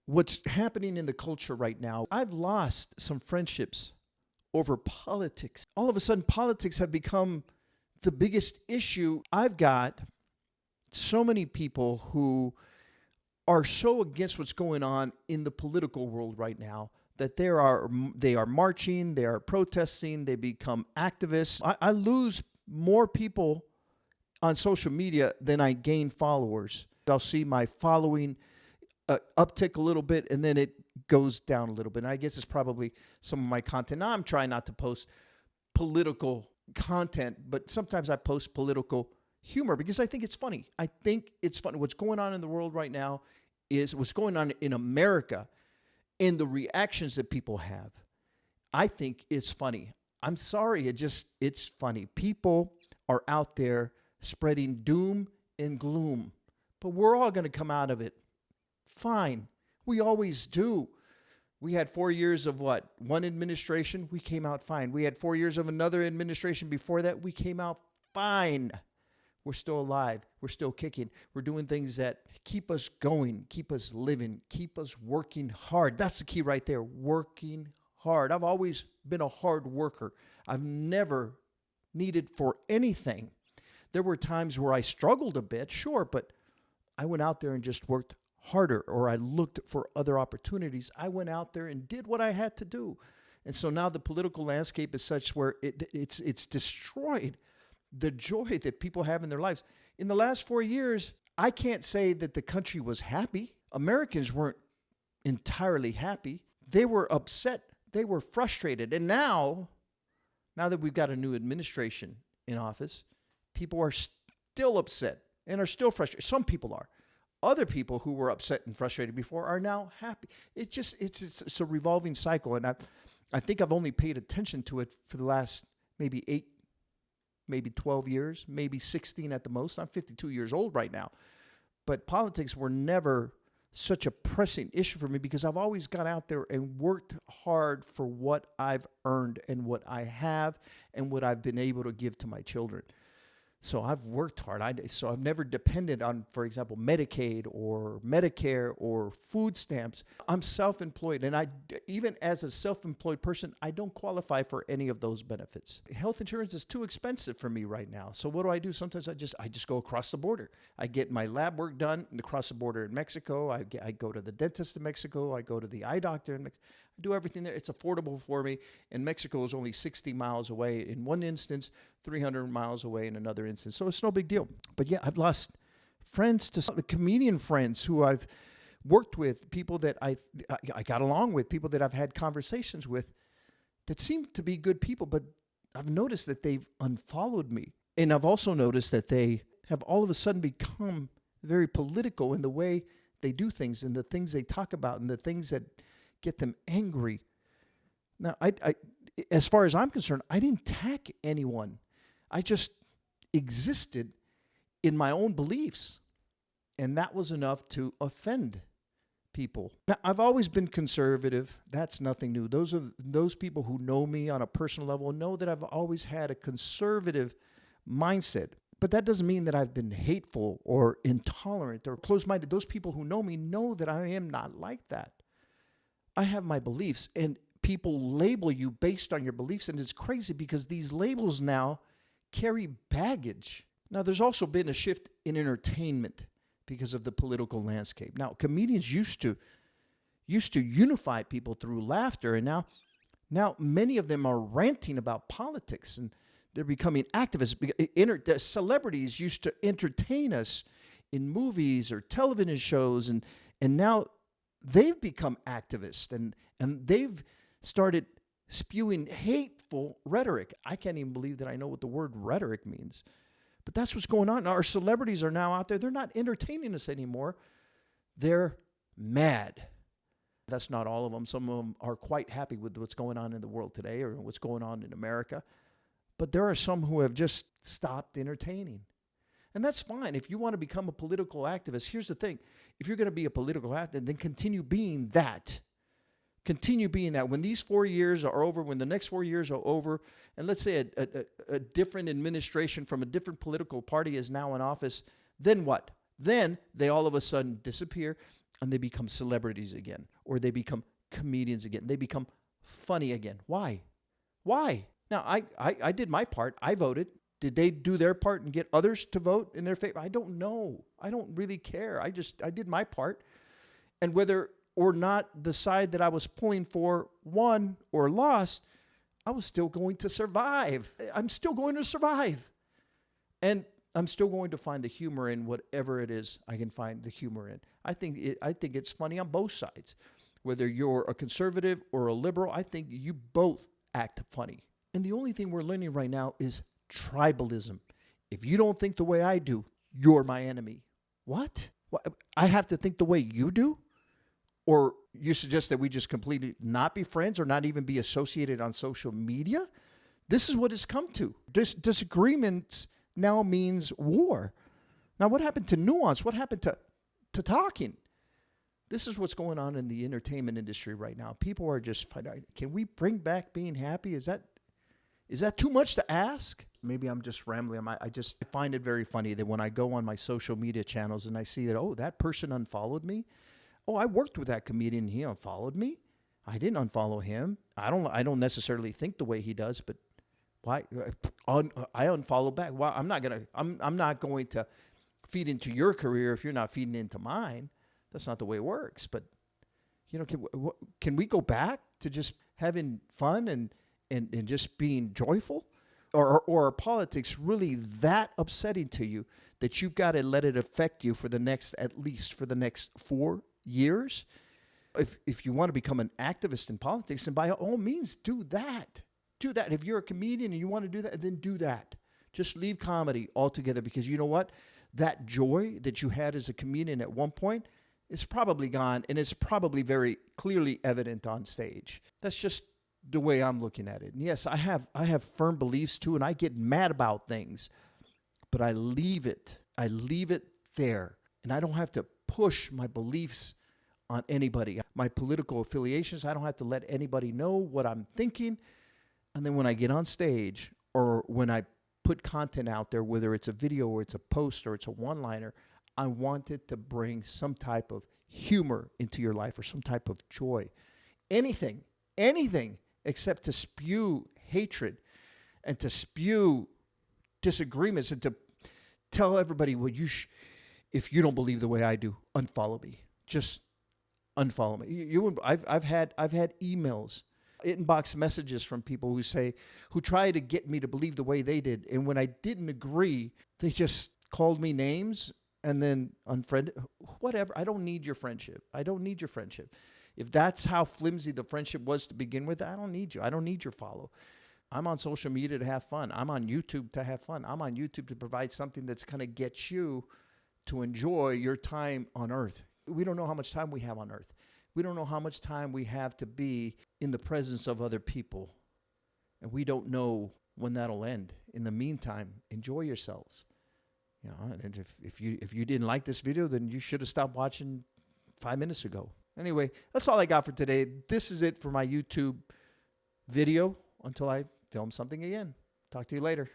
What's happening in the culture right now, I've lost some friendships over politics. All of a sudden, politics have become the biggest issue. I've got so many people who are so against what's going on in the political world right now that they are marching, they are protesting, they become activists. I lose more people on social media than I gain followers. I'll see my following uptick a little bit and then it goes down a little bit. And I guess it's probably some of my content. Now I'm trying not to post political content, but sometimes I post political humor because I think it's funny. I think it's funny. What's going on in the world right now is what's going on in America and the reactions that people have. I think it's funny. I'm sorry, it's funny. People are out there spreading doom and gloom, but we're all going to come out of it fine. We always do. We had 4 years of what? One administration, we came out fine. We had 4 years of another administration before that, we came out fine. We're still alive. We're still kicking. We're doing things that keep us going, keep us living, keep us working hard. That's the key right there, working hard. I've always been a hard worker. I've never needed for anything. There were times where I struggled a bit, sure, but I went out there and just worked harder, or I looked for other opportunities. I went out there and did what I had to do. And so now the political landscape is such where it's destroyed the joy that people have in their lives. In the last 4 years, I can't say that the country was happy. Americans weren't entirely happy. They were upset. They were frustrated. And now that we've got a new administration in office, people are still upset and are still frustrated. Some people are. Other people who were upset and frustrated before are now happy. It's a revolving cycle. And I think I've only paid attention to it for the last maybe 8, maybe 12 years, maybe 16 at the most. I'm 52 years old right now. But politics were never such a pressing issue for me because I've always gone out there and worked hard for what I've earned and what I have and what I've been able to give to my children. So I've worked hard. So I've never depended on, for example, Medicaid or Medicare or food stamps. I'm self-employed, and even as a self-employed person, I don't qualify for any of those benefits. Health insurance is too expensive for me right now. So what do? Sometimes I just go across the border. I get my lab work done across the border in Mexico. I go to the dentist in Mexico. I go to the eye doctor in Mexico. I do everything there. It's affordable for me. And Mexico is only 60 miles away in one instance, 300 miles away in another instance. So it's no big deal. But yeah, I've lost friends to the comedian friends who I've worked with, people that I got along with, people that I've had conversations with that seem to be good people. But I've noticed that they've unfollowed me. And I've also noticed that they have all of a sudden become very political in the way they do things and the things they talk about and the things that get them angry. Now, as far as I'm concerned, I didn't attack anyone. I just existed in my own beliefs, and that was enough to offend people. Now, I've always been conservative. That's nothing new. Those people who know me on a personal level know that I've always had a conservative mindset. But that doesn't mean that I've been hateful or intolerant or closed-minded. Those people who know me know that I am not like that. I have my beliefs, and people label you based on your beliefs, and it's crazy because these labels now carry baggage. Now, there's also been a shift in entertainment because of the political landscape. Now, comedians used to unify people through laughter, and now many of them are ranting about politics, and they're becoming activists. The celebrities used to entertain us in movies or television shows, and now they've become activists, and they've started spewing hateful rhetoric. I can't even believe that I know what the word rhetoric means. But that's what's going on. Our celebrities are now out there. They're not entertaining us anymore. They're mad. That's not all of them. Some of them are quite happy with what's going on in the world today or what's going on in America. But there are some who have just stopped entertaining. And that's fine. If you want to become a political activist, here's the thing. If you're going to be a political activist, then continue being that. Continue being that. When these 4 years are over, when the next 4 years are over, and let's say a different administration from a different political party is now in office, then what? Then they all of a sudden disappear and they become celebrities again, or they become comedians again. They become funny again. Why? Why? Now, I did my part. I voted. Did they do their part and get others to vote in their favor? I don't know. I don't really care. I did my part. And whether or not the side that I was pulling for won or lost, I was still going to survive. I'm still going to survive. And I'm still going to find the humor in whatever it is I can find the humor in. I think it's funny on both sides. Whether you're a conservative or a liberal, I think you both act funny. And the only thing we're learning right now is tribalism. If you don't think the way I do, you're my enemy. What? I have to think the way you do? Or you suggest that we just completely not be friends or not even be associated on social media? This is what it's come to. Disagreements now means war. Now, what happened to nuance? What happened to talking? This is what's going on in the entertainment industry right now. People are just fighting. Can we bring back being happy? Is that too much to ask? Maybe I'm just rambling. I just find it very funny that when I go on my social media channels and I see that, oh, that person unfollowed me. Oh, I worked with that comedian and he unfollowed me. I didn't unfollow him. I don't necessarily think the way he does, but why? I unfollow back. Well, I'm not going to feed into your career if you're not feeding into mine. That's not the way it works. But can we go back to just having fun and just being joyful? Or are politics really that upsetting to you that you've got to let it affect you at least for the next 4 years? If you want to become an activist in politics, then by all means do that. Do that. If you're a comedian and you want to do that, then do that. Just leave comedy altogether, because you know what? That joy that you had as a comedian at one point is probably gone, and it's probably very clearly evident on stage. That's just the way I'm looking at it. And yes, I have firm beliefs too, and I get mad about things, but I leave it there, and I don't have to push my beliefs on anybody. My political affiliations, I don't have to let anybody know what I'm thinking. And then when I get on stage or when I put content out there, whether it's a video or it's a post or it's a one-liner, I want it to bring some type of humor into your life or some type of joy. Anything except to spew hatred and to spew disagreements and to tell everybody, well, if you don't believe the way I do, unfollow me. Just unfollow me. I've had emails, inbox messages from people who try to get me to believe the way they did. And when I didn't agree, they just called me names and then unfriended. Whatever. I don't need your friendship. If that's how flimsy the friendship was to begin with, I don't need you. I don't need your follow. I'm on social media to have fun. I'm on YouTube to have fun. I'm on YouTube to provide something that's going to get you to enjoy your time on earth. We don't know how much time we have on earth. We don't know how much time we have to be in the presence of other people. And we don't know when that'll end. In the meantime, enjoy yourselves. And if you didn't like this video, then you should have stopped watching 5 minutes ago. Anyway, that's all I got for today. This is it for my YouTube video until I film something again. Talk to you later.